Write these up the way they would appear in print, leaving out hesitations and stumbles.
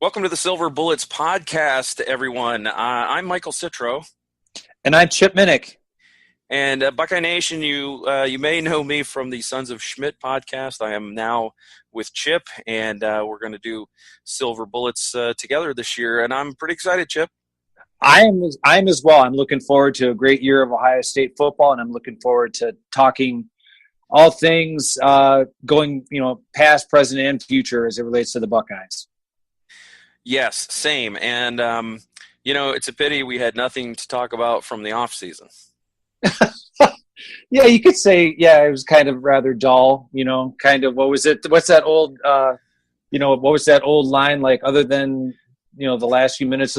Welcome to the Silver Bullets podcast, everyone. I'm Michael Citro. And I'm Chip Minnick. And Buckeye Nation, you may know me from the Sons of Schmidt podcast. I am now with Chip, and we're going to do Silver Bullets together this year. And I'm pretty excited, Chip. I am as well. I'm looking forward to a great year of Ohio State football, and I'm looking forward to talking all things going, past, present, and future as it relates to the Buckeyes. Yes, same. And, it's a pity we had nothing to talk about from the off season. Yeah, you could say, it was kind of rather dull, kind of, what was it? What's that old, what was that old line like, other than, the last few minutes,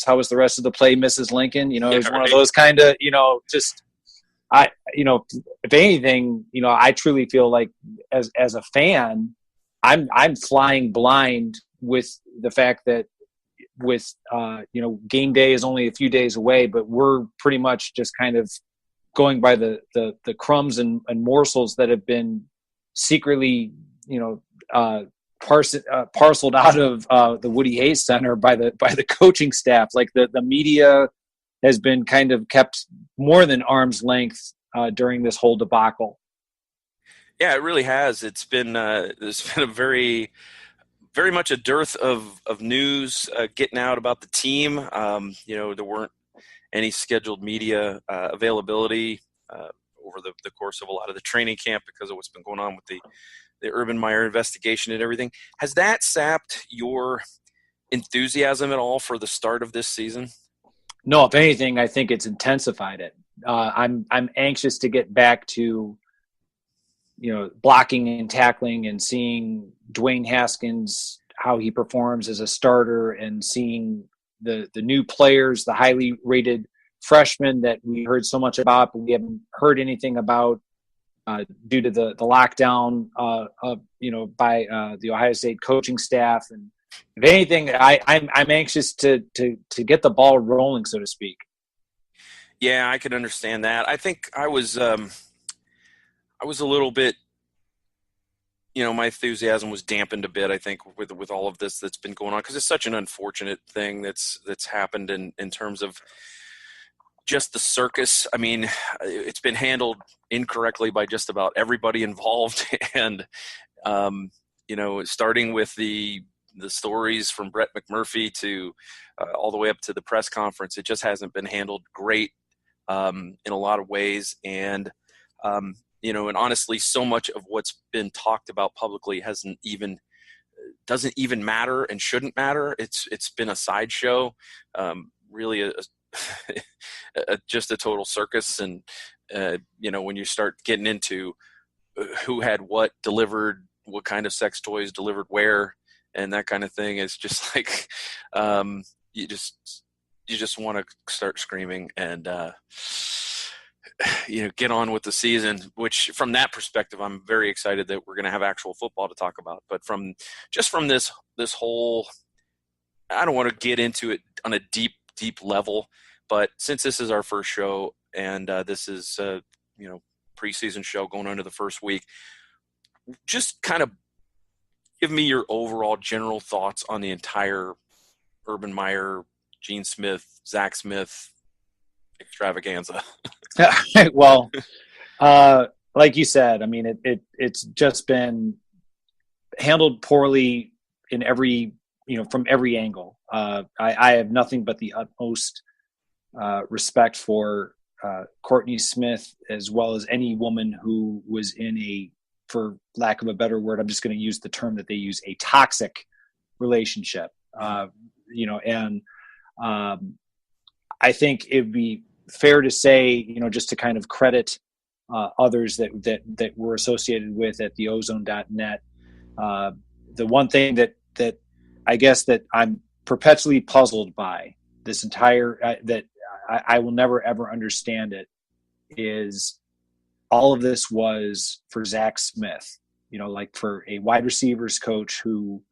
how was the rest of the play, Mrs. Lincoln? It was one of those kind of, if anything, I truly feel like as a fan, I'm flying blind with the fact that game day is only a few days away, but we're pretty much just kind of going by the crumbs and morsels that have been secretly, parceled out of the Woody Hayes Center by the coaching staff. Like the media has been kind of kept more than arm's length during this whole debacle. Yeah, it really has. It's been there's been a very much a dearth of news getting out about the team. There weren't any scheduled media availability over the course of a lot of the training camp because of what's been going on with the Urban Meyer investigation and everything. Has that sapped your enthusiasm at all for the start of this season? No, if anything, I think it's intensified it. I'm anxious to get back to blocking and tackling and seeing Dwayne Haskins, how he performs as a starter, and seeing the new players, the highly rated freshmen that we heard so much about, but we haven't heard anything about due to the lockdown by the Ohio State coaching staff. And if anything, I'm anxious to get the ball rolling, so to speak. Yeah, I can understand that. I think I was a little bit, my enthusiasm was dampened a bit, I think, with all of this that's been going on, because it's such an unfortunate thing that's happened in terms of just the circus. I mean, it's been handled incorrectly by just about everybody involved. And, starting with the stories from Brett McMurphy to all the way up to the press conference, it just hasn't been handled great in a lot of ways. And, and honestly, so much of what's been talked about publicly doesn't even matter and shouldn't matter. It's been a sideshow, really just a total circus. And, when you start getting into who had what delivered, what kind of sex toys delivered where, and that kind of thing, it's just like, you just want to start screaming and, get on with the season, which from that perspective, I'm very excited that we're going to have actual football to talk about. But from this whole, I don't want to get into it on a deep level, but since this is our first show and this is, preseason show going into the first week, just kind of give me your overall general thoughts on the entire Urban Meyer, Gene Smith, Zach Smith extravaganza. Well, like you said, I mean, it's just been handled poorly in every, from every angle. I have nothing but the utmost respect for Courtney Smith, as well as any woman who was in for lack of a better word, I'm just going to use the term that they use, a toxic relationship. And I think it'd be fair to say, just to kind of credit others that were associated with at the ozone.net. The one thing that I guess that I'm perpetually puzzled by this entire, that I will never, ever understand it, is all of this was for Zach Smith, like for a wide receivers coach who,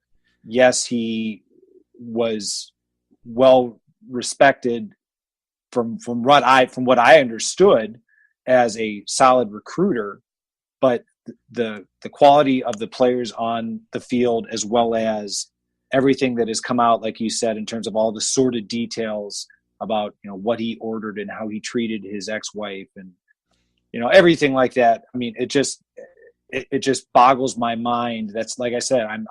yes, he was well respected from what I understood as a solid recruiter, but the quality of the players on the field, as well as everything that has come out, like you said, in terms of all the sordid details about, what he ordered and how he treated his ex-wife and, everything like that. I mean, it just boggles my mind. That's, like I said, I'm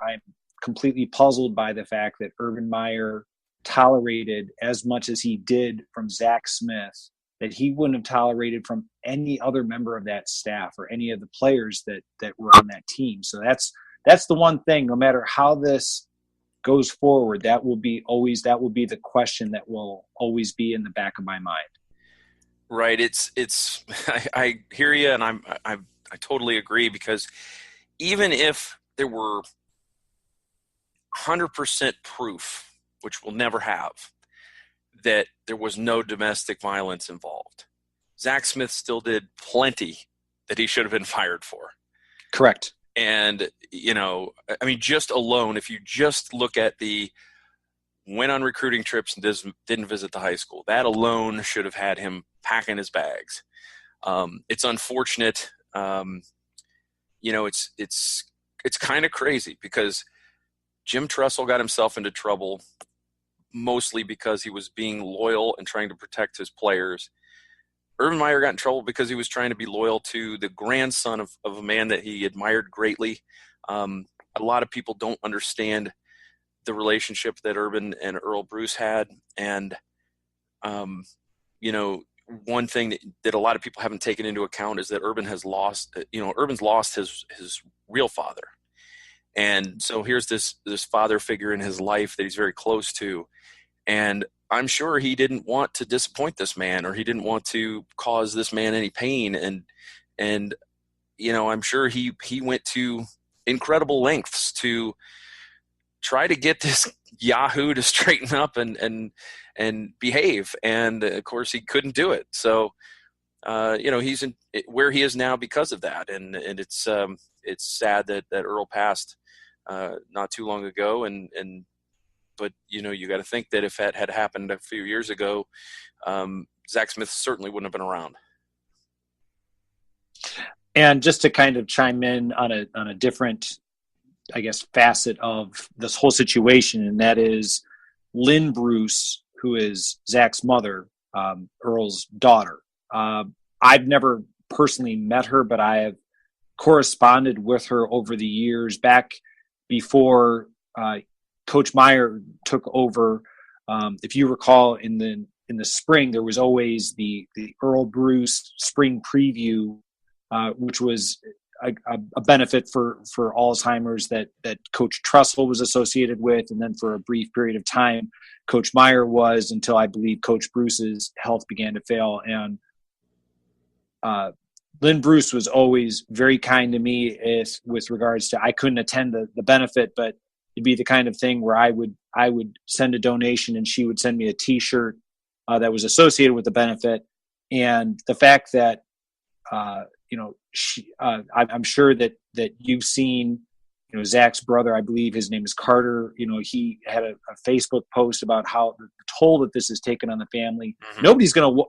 completely puzzled by the fact that Urban Meyer tolerated as much as he did from Zach Smith, that he wouldn't have tolerated from any other member of that staff or any of the players that were on that team. So that's the one thing, no matter how this goes forward, that will be the question that will always be in the back of my mind. Right. It's I hear you, and I totally agree, because even if there were 100% proof, which we'll never have, that there was no domestic violence involved, Zach Smith still did plenty that he should have been fired for. Correct. And, I mean, just alone, if you just look at the went on recruiting trips and didn't visit the high school, that alone should have had him packing his bags. It's unfortunate. It's kind of crazy, because Jim Tressel got himself into trouble mostly because he was being loyal and trying to protect his players. Urban Meyer got in trouble because he was trying to be loyal to the grandson of a man that he admired greatly. A lot of people don't understand the relationship that Urban and Earl Bruce had. And, one thing that a lot of people haven't taken into account is that Urban's lost his real father. And so here's this father figure in his life that he's very close to. And I'm sure he didn't want to disappoint this man, or he didn't want to cause this man any pain. And I'm sure he went to incredible lengths to try to get this Yahoo to straighten up and behave. And of course he couldn't do it. So, he's where he is now because of that. And it's sad that Earl passed not too long ago. But you got to think that if that had happened a few years ago, Zach Smith certainly wouldn't have been around. And just to kind of chime in on a different, I guess, facet of this whole situation, and that is Lynn Bruce, who is Zach's mother, Earl's daughter. I've never personally met her, but I have corresponded with her over the years, back before Coach Meyer took over. If you recall, in the spring, there was always the Earl Bruce spring preview, which was a benefit for Alzheimer's that Coach Tressel was associated with, and then for a brief period of time, Coach Meyer was, until I believe Coach Bruce's health began to fail. And Lynn Bruce was always very kind to me with regards to, I couldn't attend the benefit, but it'd be the kind of thing where I would send a donation and she would send me a T-shirt that was associated with the benefit. And the fact that I'm sure that you've seen, Zach's brother, I believe his name is Carter. He had a Facebook post about how the toll that this has taken on the family. Mm-hmm.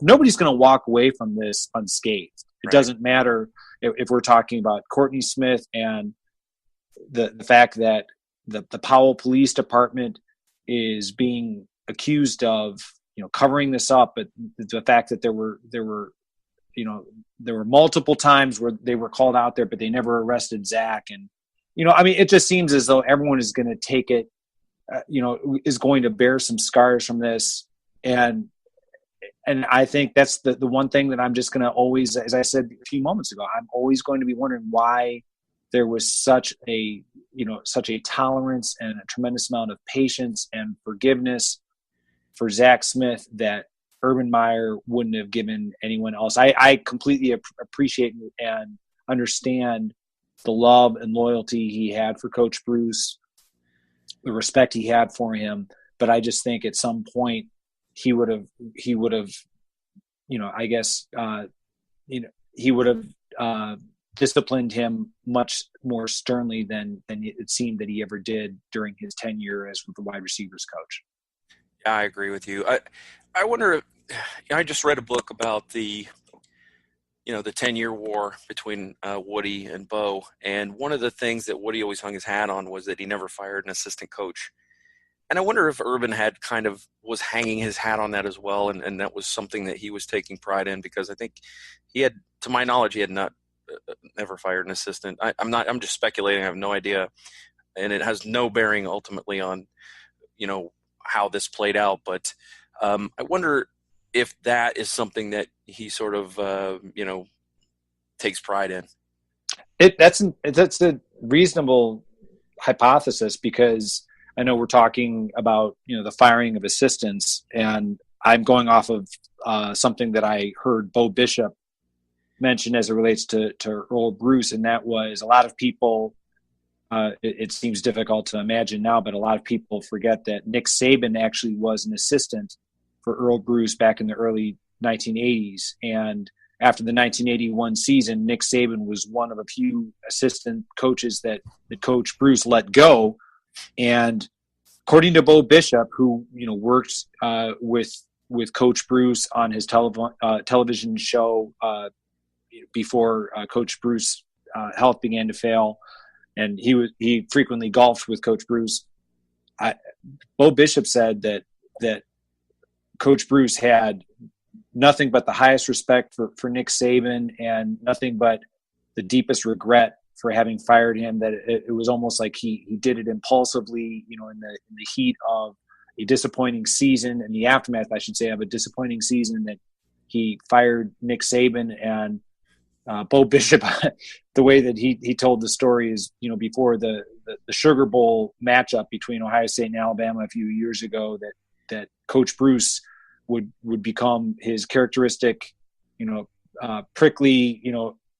Nobody's gonna walk away from this unscathed. It right. Doesn't matter if we're talking about Courtney Smith and the fact that the Powell Police Department is being accused of covering this up, but the fact that there were multiple times where they were called out there, but they never arrested Zach. And, it just seems as though everyone is going to take it, is going to bear some scars from this. And I think that's the one thing that I'm just going to always, as I said a few moments ago, I'm always going to be wondering why there was such a tolerance and a tremendous amount of patience and forgiveness for Zach Smith that Urban Meyer wouldn't have given anyone else. I completely appreciate and understand the love and loyalty he had for Coach Bruce, the respect he had for him. But I just think at some point he would have, he would have disciplined him much more sternly than it seemed that he ever did during his tenure as the wide receivers coach. Yeah, I agree with you. I wonder, I just read a book about the 10-year war between Woody and Bo. And one of the things that Woody always hung his hat on was that he never fired an assistant coach. And I wonder if Urban had kind of was hanging his hat on that as well, and that was something that he was taking pride in, because I think he had, to my knowledge, he had not never fired an assistant. I'm just speculating. I have no idea, and it has no bearing ultimately on, how this played out. But I wonder if that is something that he sort of, takes pride in. That's a reasonable hypothesis, because I know we're talking about, the firing of assistants, and I'm going off of something that I heard Bo Bishop mention as it relates to Earl Bruce, and that was a lot of people, it seems difficult to imagine now, but a lot of people forget that Nick Saban actually was an assistant for Earl Bruce back in the early 1980s. And after the 1981 season, Nick Saban was one of a few assistant coaches that Coach Bruce let go. And according to Bo Bishop, who worked with Coach Bruce on his television show before Coach Bruce health began to fail, and he frequently golfed with Coach Bruce. Bo Bishop said that Coach Bruce had nothing but the highest respect for Nick Saban, and nothing but the deepest regret for having fired him, that it was almost like he did it impulsively, in the heat of a disappointing season, in the aftermath, I should say, of a disappointing season, that he fired Nick Saban. And Bo Bishop, the way that he told the story is, before the Sugar Bowl matchup between Ohio State and Alabama a few years ago, that Coach Bruce would become his characteristic, prickly,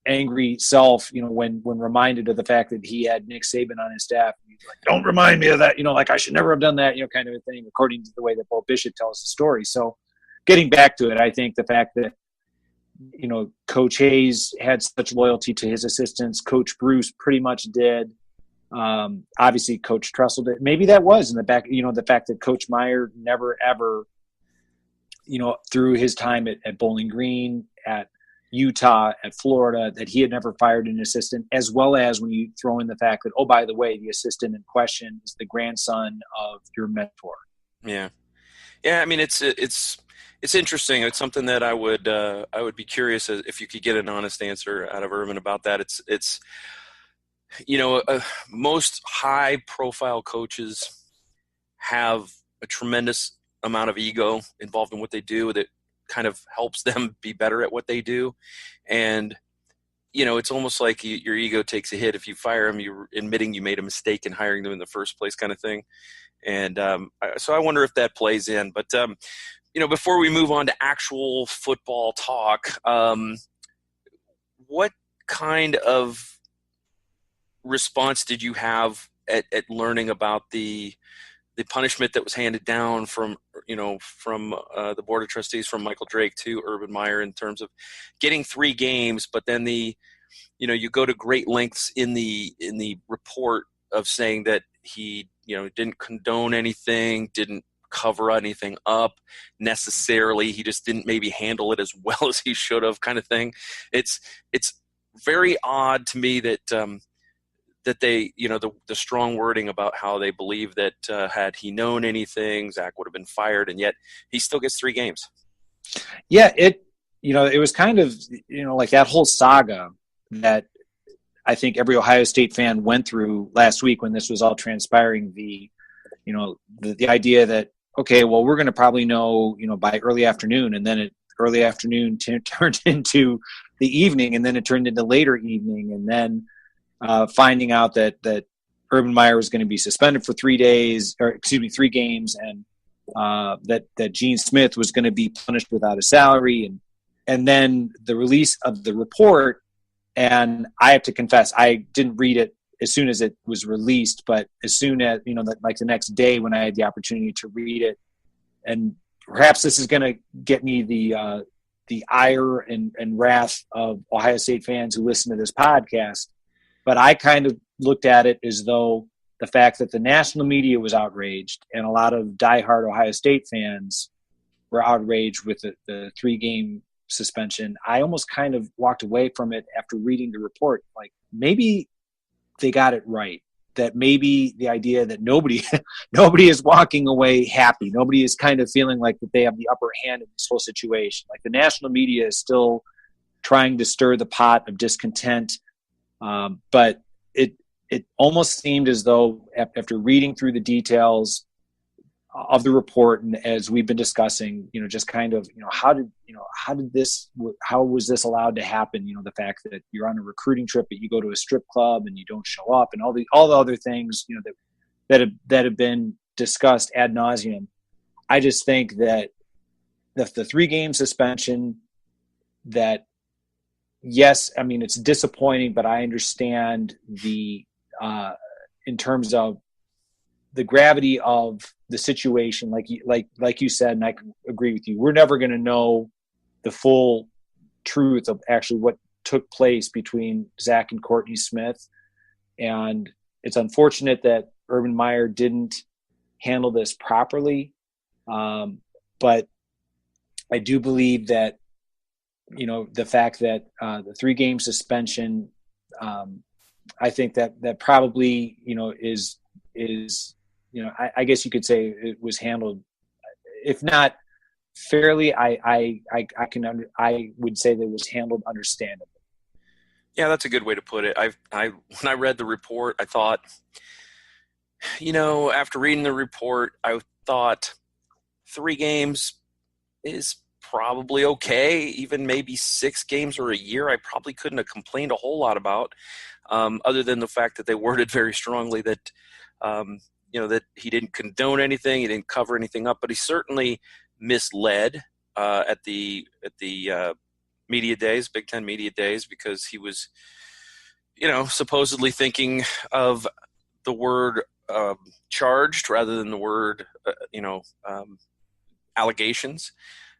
angry self, when reminded of the fact that he had Nick Saban on his staff. He's like, don't remind me of that, like I should never have done that, kind of a thing, according to the way that Bo Bishop tells the story. So getting back to it, I think the fact that, Coach Hayes had such loyalty to his assistants, Coach Bruce pretty much did. Obviously Coach Tressel did. Maybe that was in the back, the fact that Coach Meyer never ever, through his time at Bowling Green, at Utah, at Florida, that he had never fired an assistant, as well as when you throw in the fact that, oh, by the way, the assistant in question is the grandson of your mentor. Yeah. I mean, it's interesting. It's something that I would be curious if you could get an honest answer out of Urban about that. It's most high profile coaches have a tremendous amount of ego involved in what they do that kind of helps them be better at what they do. And, it's almost like your ego takes a hit. If you fire them, you're admitting you made a mistake in hiring them in the first place, kind of thing. And so I wonder if that plays in. But, before we move on to actual football talk, what kind of response did you have at learning about the punishment that was handed down from the Board of Trustees, from Michael Drake to Urban Meyer, in terms of getting 3 games, but then you go to great lengths in the report of saying that he, didn't condone anything, didn't cover anything up necessarily. He just didn't maybe handle it as well as he should have, kind of thing. It's very odd to me that that they, the strong wording about how they believe that had he known anything, Zach would have been fired, and yet he still gets 3 games. Yeah, it was kind of, like that whole saga that I think every Ohio State fan went through last week when this was all transpiring. The idea that, okay, well, we're going to probably know, by early afternoon, and then early afternoon turned into the evening, and then it turned into later evening, and then finding out that Urban Meyer was going to be suspended for 3 games, and that Gene Smith was going to be punished without a salary, and then the release of the report. And I have to confess, I didn't read it as soon as it was released, but as soon as, like the next day when I had the opportunity to read it, and perhaps this is going to get me the ire and wrath of Ohio State fans who listen to this podcast, but I kind of looked at it as though the fact that the national media was outraged and a lot of diehard Ohio State fans were outraged with the 3-game suspension, I almost kind of walked away from it after reading the report. Like, maybe they got it right. that maybe the idea that nobody nobody is walking away happy. Nobody is kind of feeling like that they have the upper hand in this whole situation. Like the national media is still trying to stir the pot of discontent, but it almost seemed as though after reading through the details of the report, and as we've been discussing, just kind of, how was this allowed to happen? The fact that you're on a recruiting trip, but you go to a strip club and you don't show up, and all the other things, that have been discussed ad nauseum. I just think that the 3-game suspension, that, yes, I mean, it's disappointing, but I understand in terms of the gravity of the situation, like you said, and I can agree with you. We're never going to know the full truth of actually what took place between Zach and Courtney Smith, and it's unfortunate that Urban Meyer didn't handle this properly. But I do believe that the fact that the 3-game suspension, I think that probably is I guess you could say it was handled, if not fairly, I would say that it was handled understandably. Yeah, that's a good way to put it. When I read the report, I thought, after reading the report, I thought 3 games is probably okay. Even maybe 6 games or a year, I probably couldn't have complained a whole lot about, other than the fact that they worded very strongly that, that he didn't condone anything, he didn't cover anything up, but he certainly misled at the media days, Big Ten media days, because he was, supposedly thinking of the word charged rather than the word, allegations.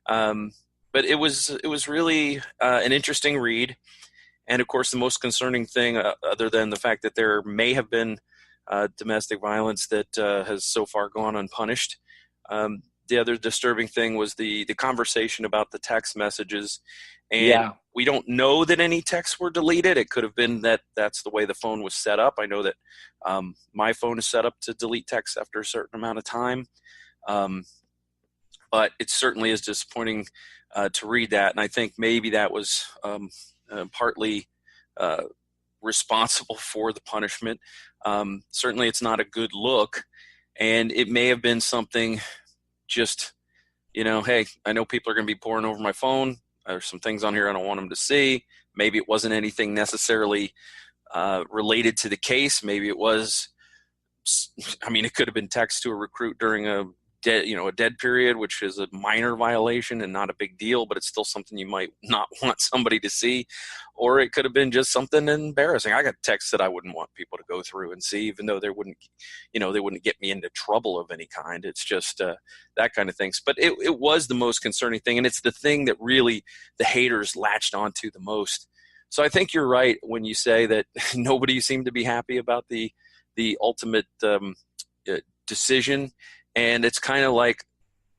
But it was really an interesting read. And of course, the most concerning thing, other than the fact that there may have been domestic violence that has so far gone unpunished, the other disturbing thing was the conversation about the text messages. And we don't know that any texts were deleted. It could have been that that's the way the phone was set up. I know that my phone is set up to delete texts after a certain amount of time. But it certainly is disappointing to read that. And I think maybe that was partly responsible for the punishment. Certainly it's not a good look. And it may have been something just, hey, I know people are going to be poring over my phone. There's some things on here I don't want them to see. Maybe it wasn't anything necessarily related to the case. Maybe it was, it could have been text to a recruit during a dead period, which is a minor violation and not a big deal, but it's still something you might not want somebody to see. Or it could have been just something embarrassing. I got texts that I wouldn't want people to go through and see, even though they wouldn't get me into trouble of any kind. It's just that kind of things. But it was the most concerning thing, and it's the thing that really the haters latched onto the most. So I think you're right when you say that nobody seemed to be happy about the ultimate decision. And it's kind of like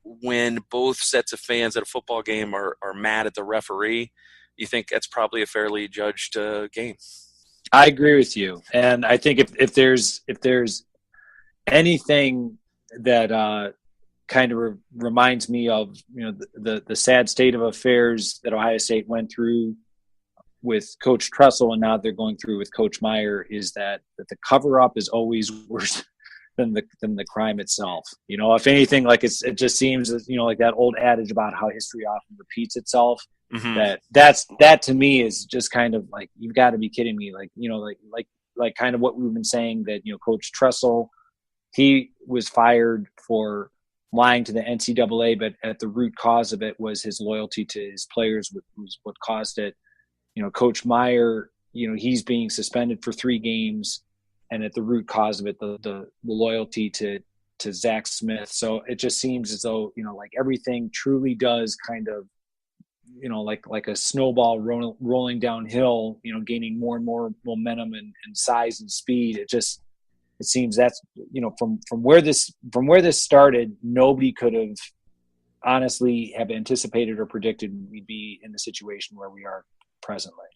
when both sets of fans at a football game are mad at the referee, you think that's probably a fairly judged game. I agree with you. And I think if there's anything that kind of reminds me of, the sad state of affairs that Ohio State went through with Coach Tressel and now they're going through with Coach Meyer, is that the cover-up is always worse than the crime itself. If anything, like it just seems, like that old adage about how history often repeats itself. Mm-hmm. That to me is just kind of like, you've got to be kidding me. Like kind of what we've been saying, that, Coach Tressel, he was fired for lying to the NCAA, but at the root cause of it was his loyalty to his players, was what caused it. Coach Meyer, he's being suspended for 3 games. And at the root cause of it, the loyalty to Zach Smith. So it just seems as though, like everything truly does kind of, like a snowball rolling downhill, gaining more and more momentum and size and speed. It seems that's, from where this started, nobody could have honestly have anticipated or predicted we'd be in the situation where we are presently.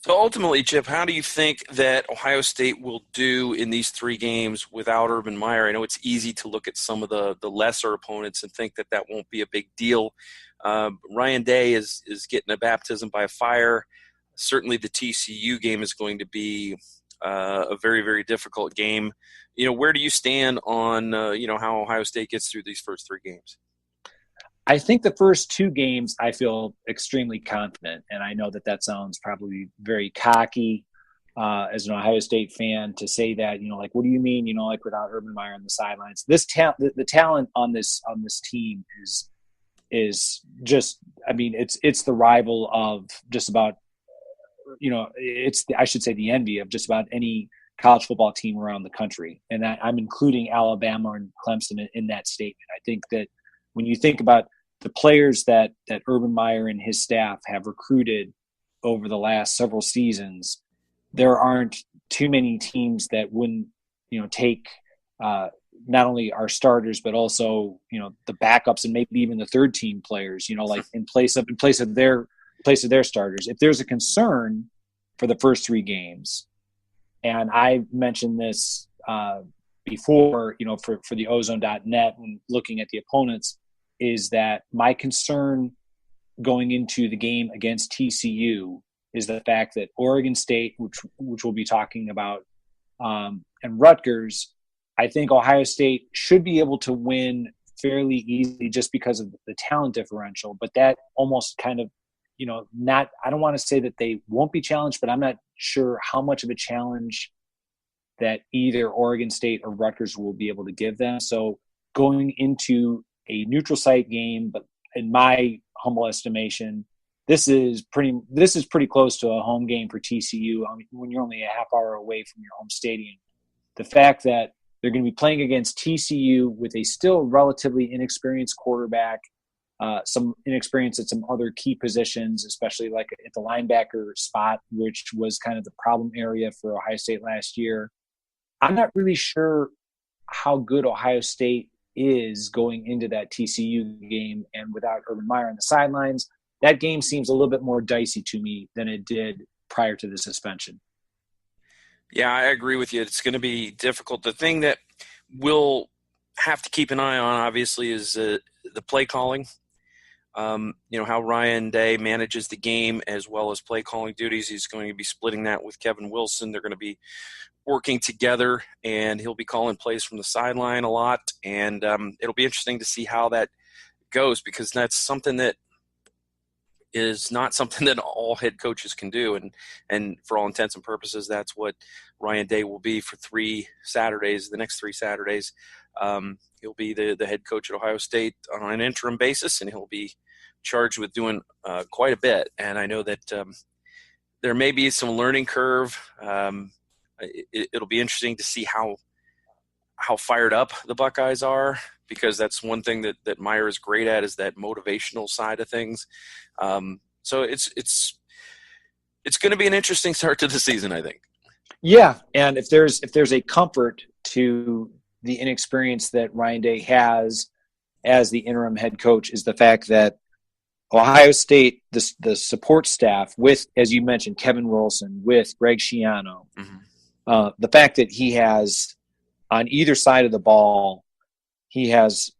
So ultimately, Chip, how do you think that Ohio State will do in these three games without Urban Meyer? I know it's easy to look at some of the lesser opponents and think that that won't be a big deal. Ryan Day is getting a baptism by fire. Certainly, the TCU game is going to be a very, very difficult game. Where do you stand on how Ohio State gets through these first three games? I think the first two games I feel extremely confident, and I know that that sounds probably very cocky as an Ohio State fan to say that. Like, what do you mean? Like without Urban Meyer on the sidelines, this the talent on this team is just. I mean, it's the rival of just about. I should say the envy of just about any college football team around the country, and I'm including Alabama and Clemson in that statement. I think that when you think about the players that Urban Meyer and his staff have recruited over the last several seasons, there aren't too many teams that wouldn't, take not only our starters but also, the backups and maybe even the third team players, like in place of their starters. If there's a concern for the first three games, and I mentioned this before, for the ozone.net when looking at the opponents, is that my concern going into the game against TCU is the fact that Oregon State, which we'll be talking about, and Rutgers, I think Ohio State should be able to win fairly easily just because of the talent differential. But that almost kind of, I don't want to say that they won't be challenged, but I'm not sure how much of a challenge that either Oregon State or Rutgers will be able to give them. So going into a neutral site game, but in my humble estimation, this is pretty close to a home game for TCU. I mean, when you're only a half hour away from your home stadium, the fact that they're going to be playing against TCU with a still relatively inexperienced quarterback, some inexperience at some other key positions, especially like at the linebacker spot, which was kind of the problem area for Ohio State last year. I'm not really sure how good Ohio State is going into that TCU game, and without Urban Meyer on the sidelines, that game seems a little bit more dicey to me than it did prior to the suspension. Yeah, I agree with you. It's going to be difficult. The thing that we'll have to keep an eye on, obviously, is the play calling. How Ryan Day manages the game as well as play calling duties. He's going to be splitting that with Kevin Wilson. They're going to be working together, and he'll be calling plays from the sideline a lot. And it'll be interesting to see how that goes, because that's something that is not something that all head coaches can do. And for all intents and purposes, that's what Ryan Day will be for the next 3 Saturdays. He'll be the head coach at Ohio State on an interim basis, and he'll be charged with doing quite a bit. And I know that there may be some learning curve. It'll be interesting to see how fired up the Buckeyes are, because that's one thing that Meyer is great at, is that motivational side of things. So it's going to be an interesting start to the season, I think. Yeah, and if there's a comfort to the inexperience that Ryan Day has as the interim head coach, is the fact that Ohio State, the support staff with, as you mentioned, Kevin Wilson, with Greg Schiano, the fact that he has on either side of the ball, he has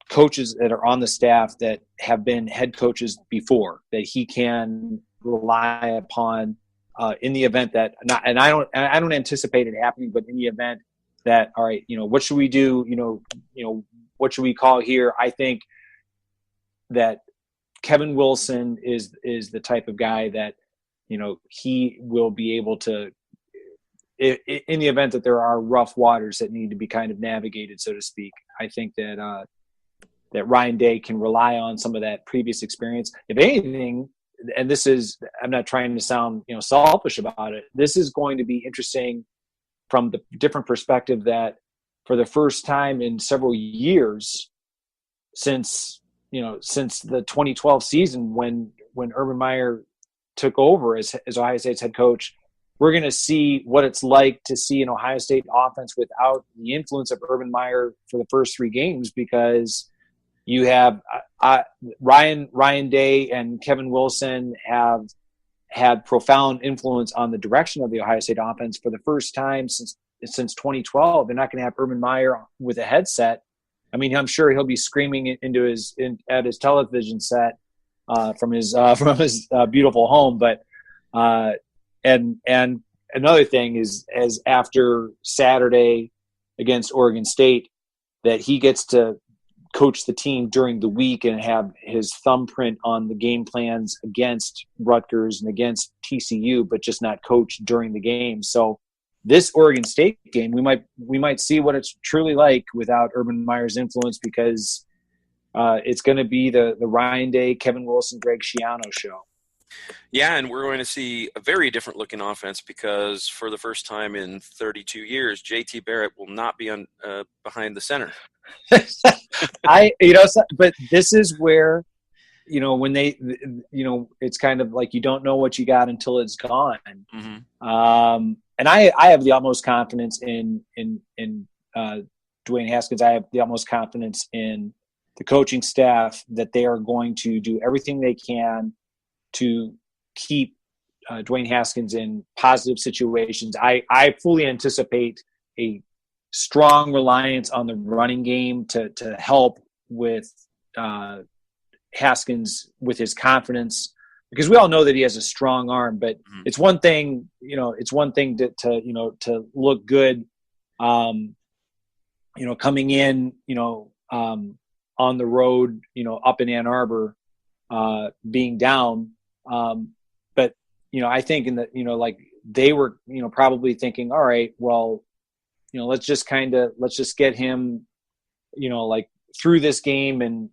coaches that are on the staff that have been head coaches before, that he can rely upon in the event that and I don't anticipate it happening, but in the event that, all right, what should we do? What should we call here? I think that Kevin Wilson is the type of guy that, he will be able to, in the event that there are rough waters that need to be kind of navigated, so to speak. I think that that Ryan Day can rely on some of that previous experience. If anything, and I'm not trying to sound selfish about it, this is going to be interesting from the different perspective that for the first time in several years, since the 2012 season when Urban Meyer took over as Ohio State's head coach, we're going to see what it's like to see an Ohio State offense without the influence of Urban Meyer for the first 3 games, because you have Ryan Day and Kevin Wilson have had profound influence on the direction of the Ohio State offense for the first time since 2012. They're not going to have Urban Meyer with a headset. I mean, I'm sure he'll be screaming at his television set from his beautiful home. But and another thing is, as after Saturday against Oregon State, that he gets to coach the team during the week and have his thumbprint on the game plans against Rutgers and against TCU, but just not coach during the game. So this Oregon State game, we might see what it's truly like without Urban Meyer's influence, because it's going to be the Ryan Day, Kevin Wilson, Greg Schiano show. Yeah, and we're going to see a very different looking offense, because for the first time in 32 years, JT Barrett will not be behind the center. But this is where, when they, it's kind of like you don't know what you got until it's gone. Mm-hmm. And I have the utmost confidence in Dwayne Haskins. I have the utmost confidence in the coaching staff that they are going to do everything they can to keep Dwayne Haskins in positive situations. I fully anticipate a strong reliance on the running game to help with Haskins with his confidence, because we all know that he has a strong arm. But mm-hmm. It's one thing, to look good, coming in, on the road, up in Ann Arbor, being down. But I think they were, probably thinking, all right, well, let's just get him, through this game and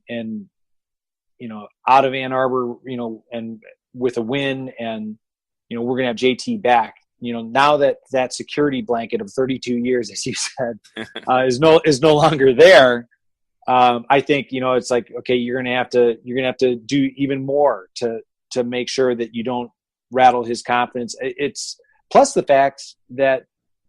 out of Ann Arbor, and with a win, and, we're going to have JT back. Now that security blanket of 32 years, as you said, is no longer there. I think, it's like, okay, you're going to have to do even more to make sure that you don't rattle his confidence. It's plus the fact that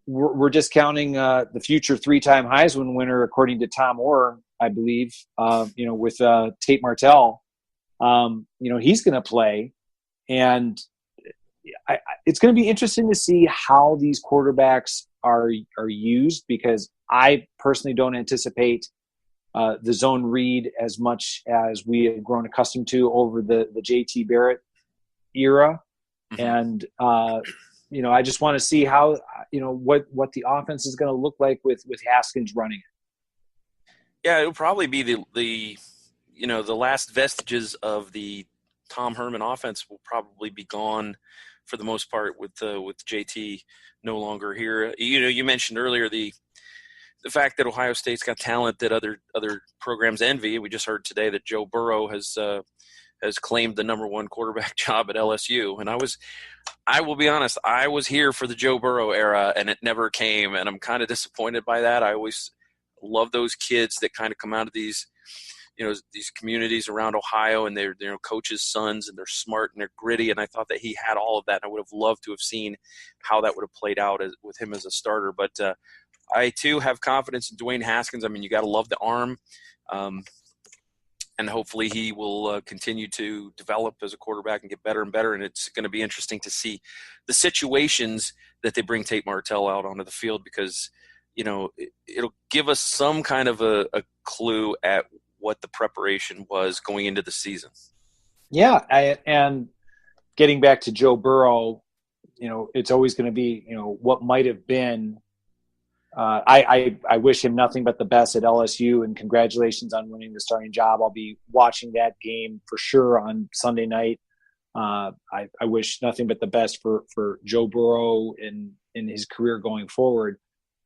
we're discounting the future 3-time Heisman winner, according to Tom Orr, I believe, with Tate Martell. He's going to play, and it's going to be interesting to see how these quarterbacks are used, because I personally don't anticipate the zone read as much as we have grown accustomed to over the JT Barrett era. Mm-hmm. And, I just want to see how, what the offense is going to look like with Haskins running it. Yeah, it'll probably be the last vestiges of the Tom Herman offense will probably be gone for the most part with JT no longer here. You mentioned earlier the fact that Ohio State's got talent that other programs envy. We just heard today that Joe Burrow has claimed the number one quarterback job at LSU. And I will be honest, I was here for the Joe Burrow era, and it never came. And I'm kind of disappointed by that. I always love those kids that kind of come out of these communities around Ohio, and they're coaches' sons, and they're smart and they're gritty. And I thought that he had all of that. And I would have loved to have seen how that would have played out with him as a starter. But I too have confidence in Dwayne Haskins. I mean, you got to love the arm. And hopefully he will continue to develop as a quarterback and get better and better. And it's going to be interesting to see the situations that they bring Tate Martell out onto the field, because, it'll give us some kind of a clue at what the preparation was going into the season. Yeah. And getting back to Joe Burrow, it's always going to be, what might have been. I wish him nothing but the best at LSU, and congratulations on winning the starting job. I'll be watching that game for sure on Sunday night. I wish nothing but the best for Joe Burrow in his career going forward.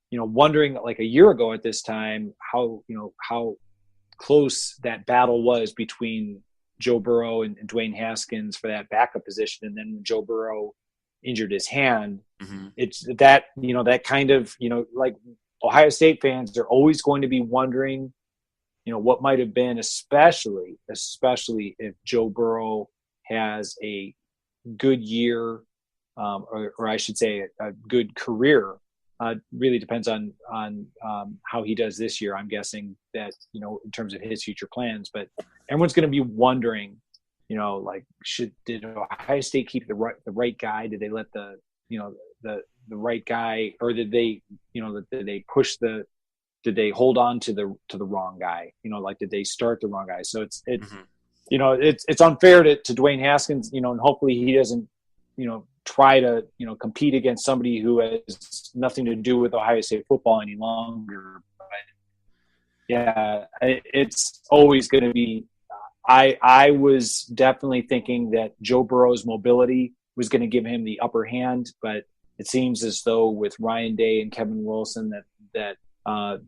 Wondering like a year ago at this time how close that battle was between Joe Burrow and Dwayne Haskins for that backup position, and then when Joe Burrow injured his hand, mm-hmm. It's that, that kind of, like Ohio State fans are always going to be wondering, what might have been, especially if Joe Burrow has a good year, or I should say a good career. Really depends on how he does this year. I'm guessing that, in terms of his future plans, but everyone's going to be wondering, like did Ohio State keep the right guy? Did they let the right guy, or did they did they did they hold on to the wrong guy? Like, did they start the wrong guy? So Mm-hmm. it's unfair to Dwayne Haskins, and hopefully he doesn't try to compete against somebody who has nothing to do with Ohio State football any longer. But yeah, it's always going to be. I was definitely thinking that Joe Burrow's mobility was going to give him the upper hand, but it seems as though with Ryan Day and Kevin Wilson that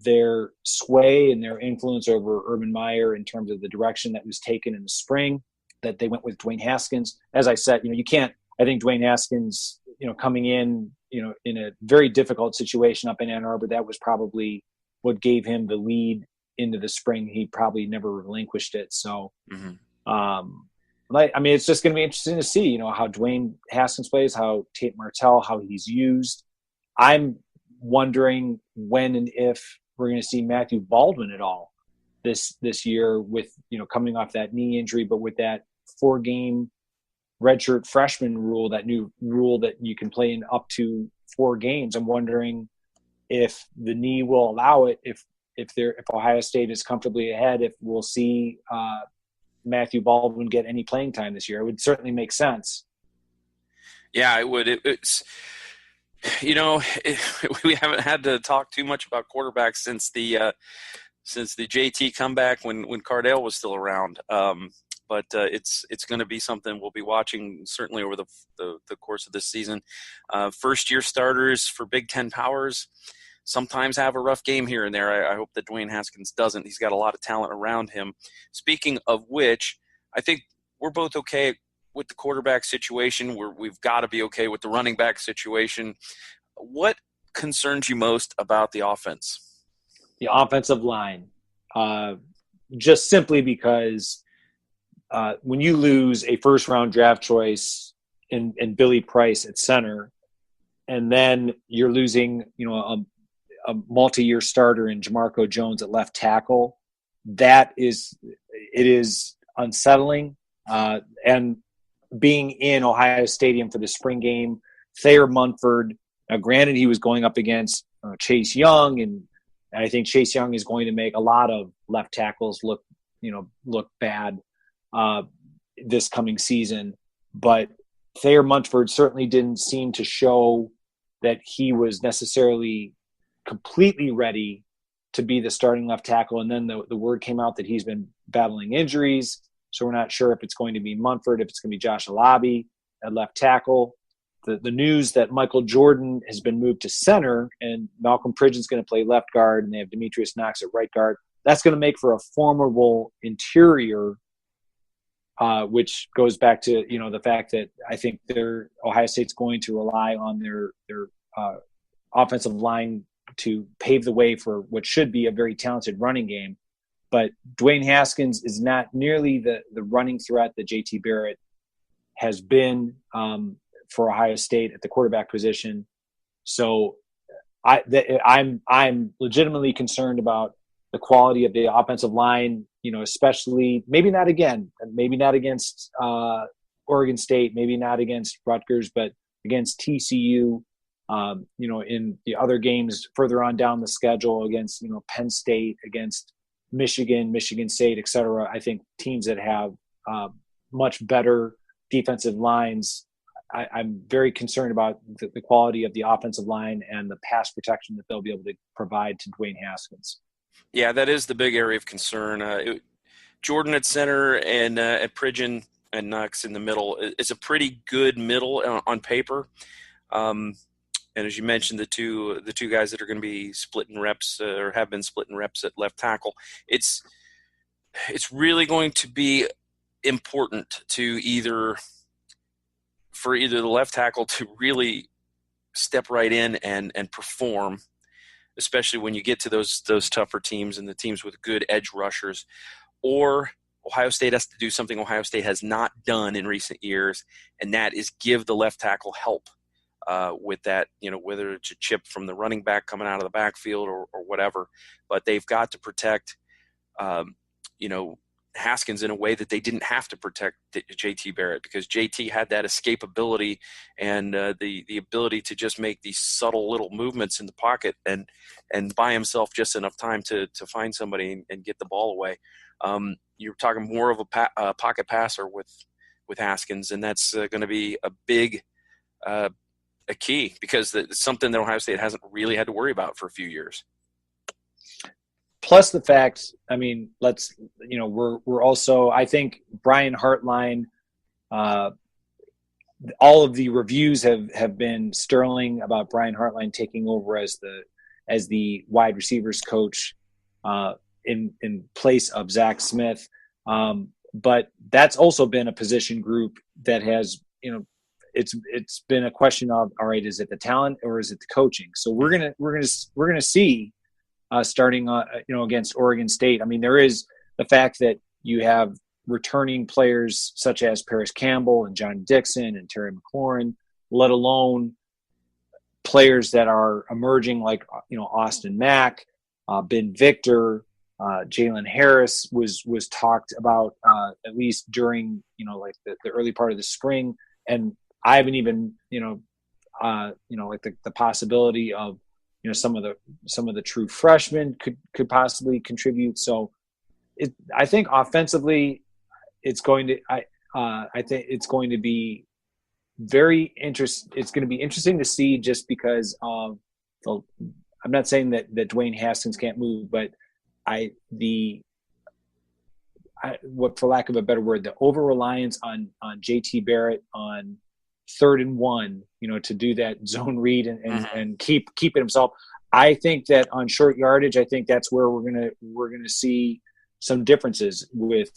their sway and their influence over Urban Meyer in terms of the direction that was taken in the spring, that they went with Dwayne Haskins. As I said, you can't. I think Dwayne Haskins, coming in, in a very difficult situation up in Ann Arbor, that was probably what gave him the lead into the spring. He probably never relinquished it. So, it's just going to be interesting to see, how Dwayne Haskins plays, how Tate Martell, how he's used. I'm wondering when and if we're going to see Matthew Baldwin at all this year with, coming off that knee injury, but with that 4-game redshirt freshman rule, that new rule that you can play in up to 4 games. I'm wondering if the knee will allow it, if Ohio State is comfortably ahead, if we'll see Matthew Baldwin get any playing time this year. It would certainly make sense. Yeah, it would. It's we haven't had to talk too much about quarterbacks since the JT comeback when Cardale was still around. But it's going to be something we'll be watching certainly over the course of this season. First-year starters for Big Ten powers sometimes have a rough game here and there. I hope that Dwayne Haskins doesn't. He's got a lot of talent around him. Speaking of which, I think we're both okay with the quarterback situation. We've got to be okay with the running back situation. What concerns you most about the offense? The offensive line. Just simply because when you lose a first-round draft choice in Billy Price at center, and then you're losing, a multi-year starter in Jamarco Jones at left tackle, it is unsettling. And being in Ohio Stadium for the spring game, Thayer Munford, now granted he was going up against Chase Young, and I think Chase Young is going to make a lot of left tackles look bad this coming season. But Thayer Munford certainly didn't seem to show that he was necessarily completely ready to be the starting left tackle. And then the word came out that he's been battling injuries. So we're not sure if it's going to be Munford, if it's going to be Josh Alabi at left tackle. The news that Michael Jordan has been moved to center and Malcolm Pridgeon's going to play left guard, and they have Demetrius Knox at right guard. That's going to make for a formidable interior, which goes back to, the fact that I think Ohio State's going to rely on their offensive line to pave the way for what should be a very talented running game. But Dwayne Haskins is not nearly the running threat that JT Barrett has been for Ohio State at the quarterback position. So I'm legitimately concerned about the quality of the offensive line, especially maybe not against Oregon State, maybe not against Rutgers, but against TCU. In the other games further on down the schedule against, Penn State, against Michigan State, et cetera. I think teams that have much better defensive lines, I'm very concerned about the quality of the offensive line and the pass protection that they'll be able to provide to Dwayne Haskins. Yeah, that is the big area of concern. Jordan at center and at Pridgeon and Knox in the middle is a pretty good middle on paper. And as you mentioned, the two guys that are going to be splitting reps or have been splitting reps at left tackle, it's really going to be important for either the left tackle to really step right in and perform, especially when you get to those tougher teams and the teams with good edge rushers, or Ohio State has to do something Ohio State has not done in recent years, and that is give the left tackle help. With that, whether it's a chip from the running back coming out of the backfield or whatever, but they've got to protect, Haskins in a way that they didn't have to protect JT Barrett, because JT had that escapability and the ability to just make these subtle little movements in the pocket and buy himself just enough time to find somebody and get the ball away. You're talking more of a pocket passer with Haskins, and that's going to be a big a key, because it's something that Ohio State hasn't really had to worry about for a few years. Plus the fact, I mean, we're also, I think Brian Hartline, all of the reviews have been sterling about Brian Hartline taking over as the wide receivers coach in place of Zach Smith. But that's also been a position group that has, it's been a question of, all right, is it the talent or is it the coaching? So we're gonna see starting against Oregon State. I mean, there is the fact that you have returning players such as Paris Campbell and Johnny Dixon and Terry McLaurin, let alone players that are emerging like Austin Mack, Ben Victor, Jalen Harris was talked about at least during the early part of the spring, and I haven't even like the possibility of some of the true freshmen could possibly contribute. So I think offensively it's going to I think it's going to be it's going to be interesting to see, just because of I'm not saying that Dwayne Haskins can't move, but for lack of a better word, the over reliance on JT Barrett on 3rd and 1, to do that zone read and keep it himself. I think that on short yardage, I think that's where we're gonna see some differences with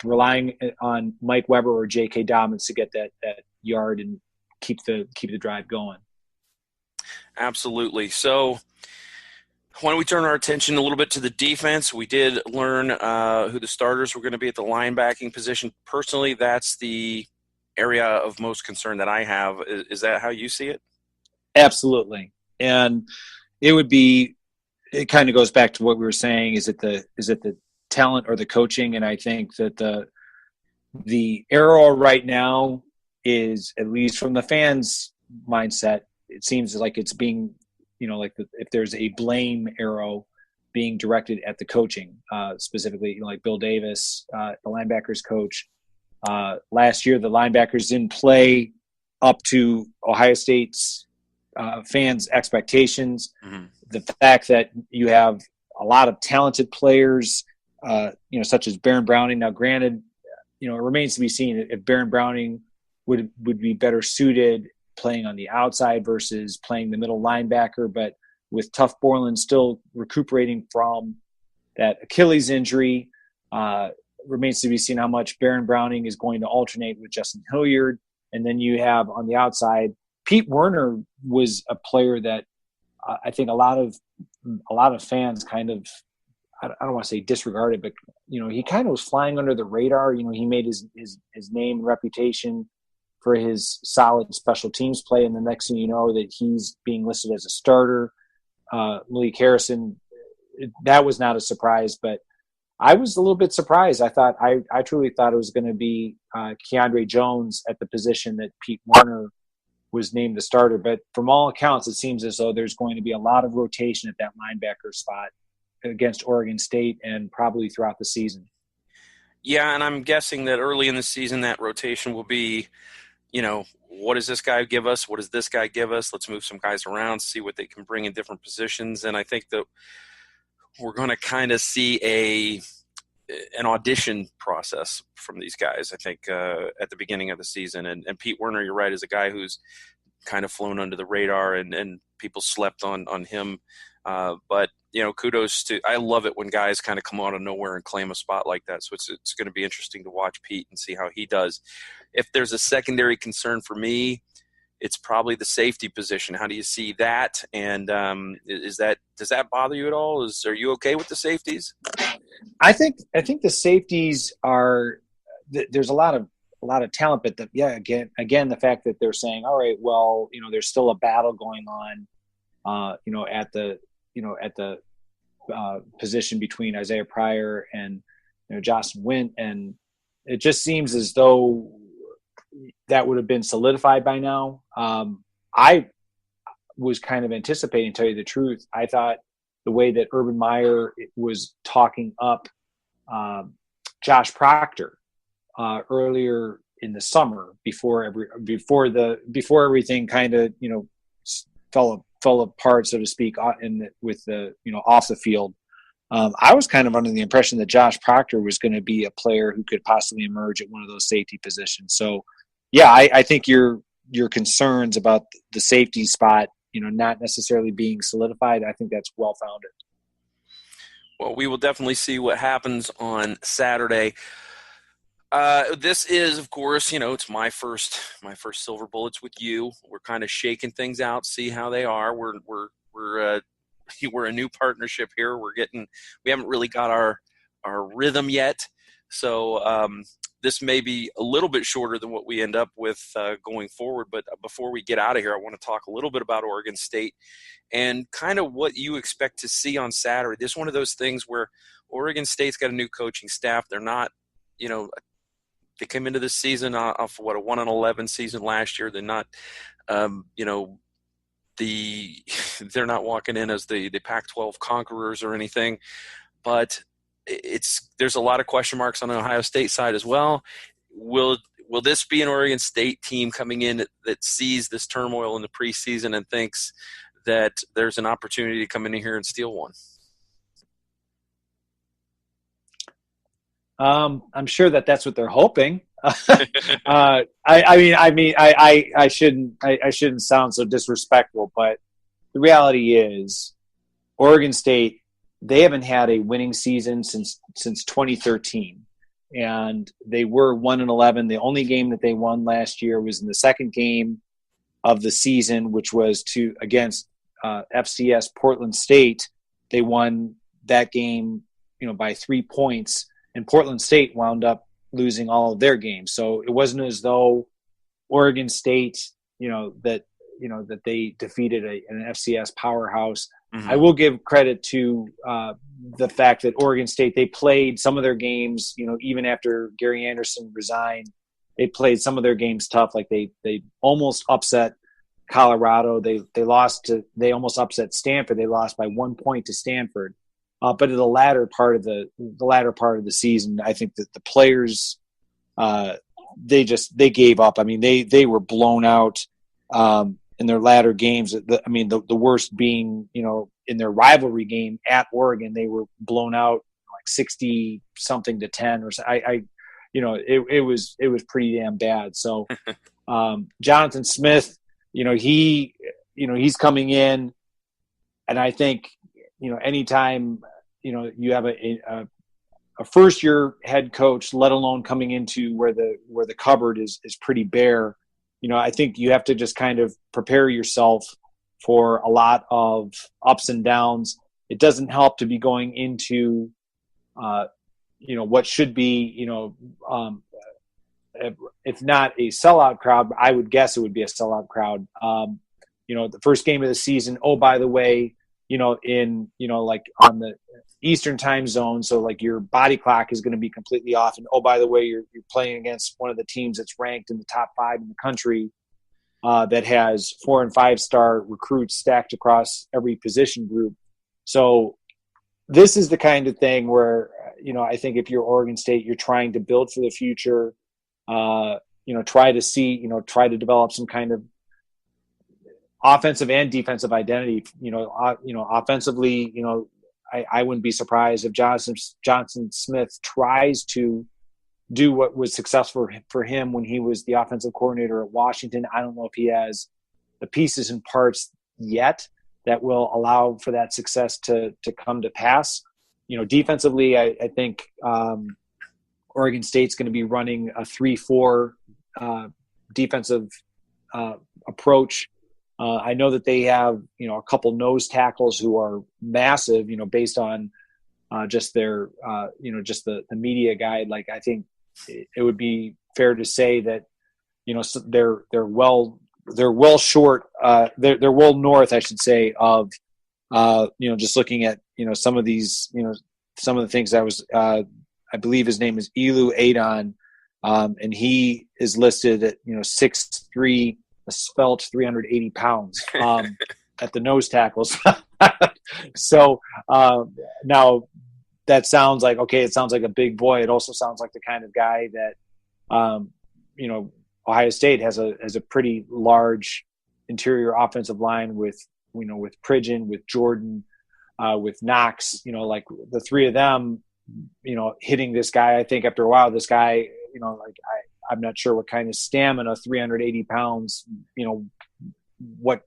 relying on Mike Weber or J.K. Dobbins to get that yard and keep the drive going. Absolutely. So why don't we turn our attention a little bit to the defense? We did learn who the starters were going to be at the linebacking position. Personally, that's the area of most concern that I have. Is that how you see it? Absolutely. And it kind of goes back to what we were saying. Is it the talent or the coaching? And I think that the arrow right now is, at least from the fans' mindset, it seems like it's being, if there's a blame arrow being directed at the coaching, specifically, like Bill Davis, the linebackers coach. Last year, the linebackers didn't play up to Ohio State's fans' expectations. Mm-hmm. The fact that you have a lot of talented players, such as Baron Browning. Now, granted, it remains to be seen if Baron Browning would be better suited playing on the outside versus playing the middle linebacker. But with Tuff Borland still recuperating from that Achilles injury, remains to be seen how much Baron Browning is going to alternate with Justin Hilliard. And then you have on the outside, Pete Werner was a player that I think a lot of fans kind of, I don't want to say disregarded, but he kind of was flying under the radar. He made his name and reputation for his solid special teams play, and the next thing you know, that he's being listed as a starter. Malik Harrison, that was not a surprise, but I was a little bit surprised. I truly thought it was going to be Keandre Jones at the position that Pete Werner was named the starter. But from all accounts, it seems as though there's going to be a lot of rotation at that linebacker spot against Oregon State and probably throughout the season. Yeah, and I'm guessing that early in the season that rotation will be, what does this guy give us? What does this guy give us? Let's move some guys around, see what they can bring in different positions. And I think that we're going to kind of see an audition process from these guys, I think, at the beginning of the season. And Pete Werner, you're right, is a guy who's kind of flown under the radar and people slept on him. But, kudos to – I love it when guys kind of come out of nowhere and claim a spot like that. So it's going to be interesting to watch Pete and see how he does. If there's a secondary concern for me, it's probably the safety position. How do you see that? And does that bother you at all? Are you okay with the safeties? I think the safeties are there's a lot of talent, but again the fact that they're saying, all right, well, there's still a battle going on, at the position between Isaiah Pryor and Jocelyn Wint, and it just seems as though that would have been solidified by now. I was kind of anticipating, to tell you the truth. I thought the way that Urban Meyer was talking up Josh Proctor earlier in the summer, before everything kind of fell apart, so to speak, with the off the field. I was kind of under the impression that Josh Proctor was going to be a player who could possibly emerge at one of those safety positions. So, yeah, I think your concerns about the safety spot, not necessarily being solidified, I think that's well founded. Well, we will definitely see what happens on Saturday. This is, of course, it's my first Silver Bullets with you. We're kind of shaking things out, see how they are. We're a new partnership here. We haven't really got our rhythm yet. So this may be a little bit shorter than what we end up with going forward. But before we get out of here, I want to talk a little bit about Oregon State and kind of what you expect to see on Saturday. This is one of those things where Oregon State's got a new coaching staff. They're not, they came into this season off a 1-11 season last year. They're not, they're not walking in as the Pac-12 conquerors or anything, but there's a lot of question marks on the Ohio State side as well. Will this be an Oregon State team coming in that sees this turmoil in the preseason and thinks that there's an opportunity to come in here and steal one? I'm sure that's what they're hoping. I shouldn't sound so disrespectful, but the reality is Oregon State, they haven't had a winning season since 2013, and they were 1-11. The only game that they won last year was in the second game of the season, which was against FCS Portland State. They won that game, by 3 points, and Portland State wound up losing all of their games. So it wasn't as though Oregon State, that they defeated an FCS powerhouse. Mm-hmm. I will give credit to the fact that Oregon State, they played some of their games, even after Gary Anderson resigned, they played some of their games tough. Like they almost upset Colorado. They almost upset Stanford. They lost by 1 point to Stanford. But in the latter part of the season, I think that the players, they gave up. I mean, they were blown out in their latter games. The worst being, in their rivalry game at Oregon, they were blown out like 60 something to 10 or so. It was pretty damn bad. So Jonathan Smith, he's coming in, and I think, anytime, you have a first year head coach, let alone coming into where the cupboard is pretty bare, I think you have to just kind of prepare yourself for a lot of ups and downs. It doesn't help to be going into, what should be, if not a sellout crowd, I would guess it would be a sellout crowd. The first game of the season, oh, by the way, like on the Eastern time zone. So like your body clock is going to be completely off. And, oh, by the way, you're playing against one of the teams that's ranked in the top 5 in the country, that has 4- and 5-star recruits stacked across every position group. So this is the kind of thing where, I think if you're Oregon State, you're trying to build for the future, try to develop some kind of offensive and defensive identity. Offensively, I wouldn't be surprised if Johnson Smith tries to do what was successful for him when he was the offensive coordinator at Washington. I don't know if he has the pieces and parts yet that will allow for that success to come to pass. Defensively, I think Oregon State's going to be running a 3-4 defensive approach. I know that they have, a couple nose tackles who are massive, based on just their, just the media guide. Like, I think it would be fair to say that, they're well short, they're well north, I should say, of, just looking at, some of these, some of the things I was I believe his name is Elu Adon, and he is listed at 6'3", a spelt 380 pounds at the nose tackles. So now that sounds like, okay, it sounds like a big boy. It also sounds like the kind of guy that Ohio State has a pretty large interior offensive line with Pridgeon, with Jordan, with Knox. Like the three of them, hitting this guy. I think after a while, this guy, I'm not sure what kind of stamina, 380 pounds, what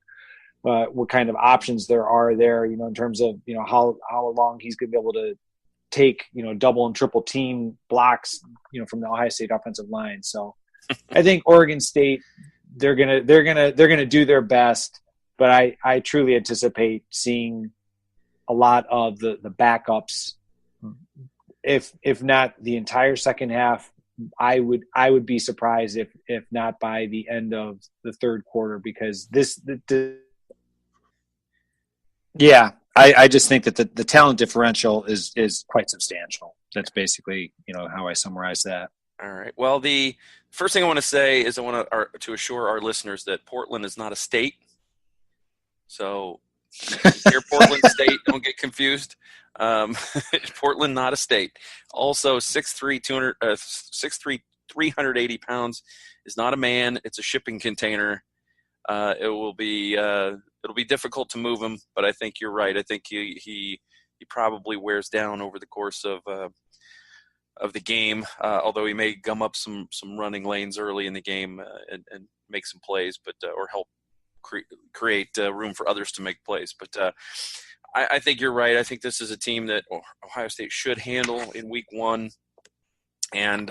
kind of options there are there, in terms of, how long he's going to be able to take, double and triple team blocks, from the Ohio State offensive line. So I think Oregon State, they're going to do their best, but I truly anticipate seeing a lot of the backups, if not the entire second half. I would be surprised if not by the end of the third quarter, because I just think that the talent differential is quite substantial. That's basically, how I summarize that. All right. Well, the first thing I want to say is I want to assure our listeners that Portland is not a state. So here, Portland State, don't get confused. Portland, not a state. Also, 6'3", 380 pounds is not a man. It's a shipping container. It'll be difficult to move him, but I think you're right. I think he probably wears down over the course of the game, although he may gum up some running lanes early in the game and make some plays, but or help create room for others to make plays. But I think you're right. I think this is a team that Ohio State should handle in week one. And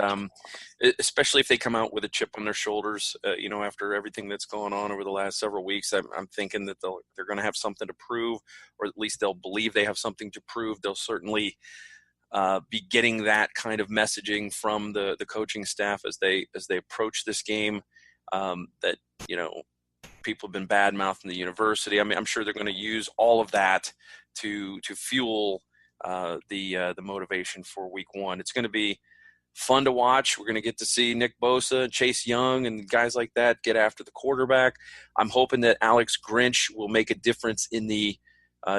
especially if they come out with a chip on their shoulders, after everything that's gone on over the last several weeks, I'm thinking that they're going to have something to prove, or at least they'll believe they have something to prove. They'll certainly be getting that kind of messaging from the coaching staff as they approach this game. That people have been bad mouthing the university. I mean, I'm sure they're going to use all of that to fuel the motivation for week one. It's going to be fun to watch. We're going to get to see Nick Bosa, Chase Young, and guys like that get after the quarterback. I'm hoping that Alex Grinch will make a difference in the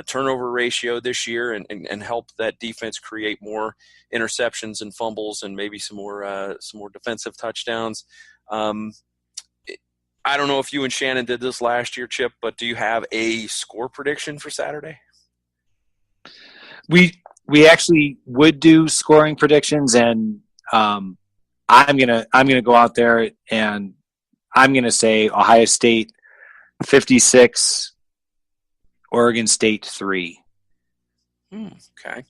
turnover ratio this year and help that defense create more interceptions and fumbles and maybe some more defensive touchdowns. I don't know if you and Shannon did this last year, Chip, but do you have a score prediction for Saturday? We actually would do scoring predictions, and I'm gonna go out there and I'm gonna say Ohio State 56, Oregon State 3. Okay.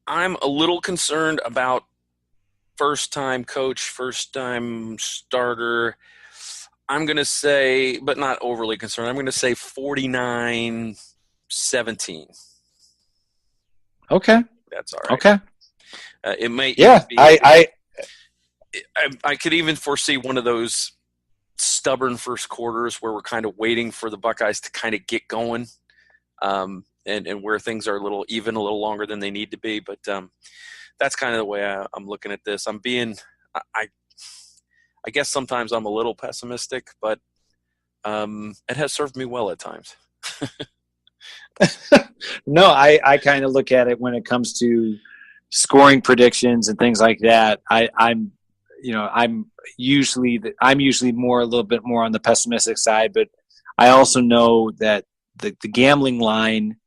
I'm a little concerned about first-time coach, first-time starter. I'm going to say, but not overly concerned, I'm going to say 49-17. Okay. That's all right. Okay. It may. Yeah, I could even foresee one of those stubborn first quarters where we're kind of waiting for the Buckeyes to kind of get going, and where things are a little longer than they need to be. But that's kind of the way I'm looking at this. I guess sometimes I'm a little pessimistic, but it has served me well at times. No, I kind of look at it when it comes to scoring predictions and things like that. I'm usually a little bit more on the pessimistic side, but I also know that the gambling line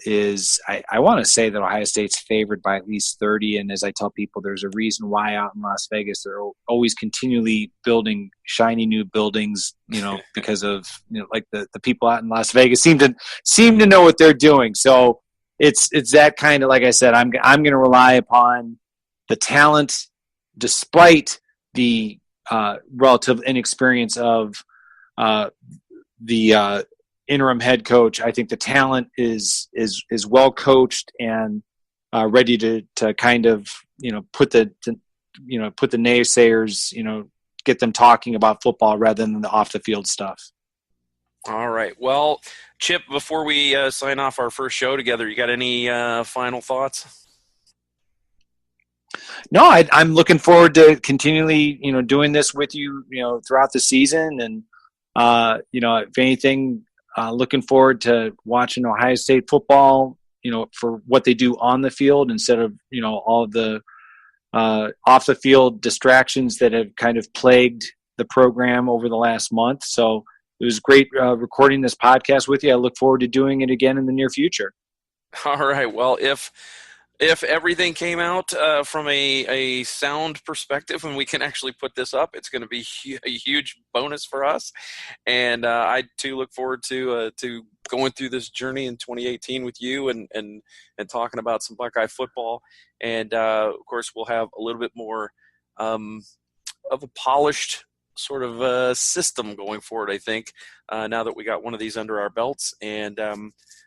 is I want to say that Ohio State's favored by at least 30. And as I tell people, there's a reason why out in Las Vegas they're always continually building shiny new buildings, because of like the people out in Las Vegas seem to know what they're doing. So it's that kind of, like I said, I'm going to rely upon the talent, despite the relative inexperience of the interim head coach. I think the talent is well coached and ready to kind of put the naysayers, get them talking about football rather than the off the field stuff. All right. Well, Chip, before we sign off our first show together, you got any final thoughts? No, I'm looking forward to continually, doing this with you, throughout the season. And, if anything, looking forward to watching Ohio State football, for what they do on the field instead of, all of the off the field distractions that have kind of plagued the program over the last month. So it was great recording this podcast with you. I look forward to doing it again in the near future. All right. Well, if everything came out from a sound perspective and we can actually put this up, it's going to be a huge bonus for us. And I too look forward to going through this journey in 2018 with you and talking about some Buckeye football. And of course, we'll have a little bit more of a polished sort of system going forward, I think, now that we got one of these under our belts. And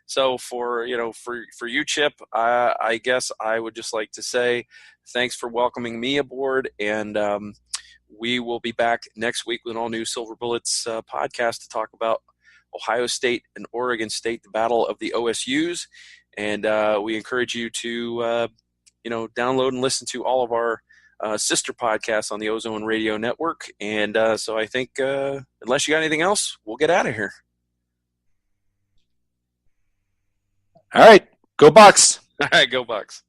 so for you, Chip, I guess I would just like to say thanks for welcoming me aboard, and we will be back next week with an all new Silver Bullets podcast to talk about Ohio State and Oregon State, the battle of the OSUs. And we encourage you to download and listen to all of our sister podcasts on the Ozone Radio Network. And so I think unless you got anything else, we'll get out of here. All right. Go Bucks. All right, go Bucks.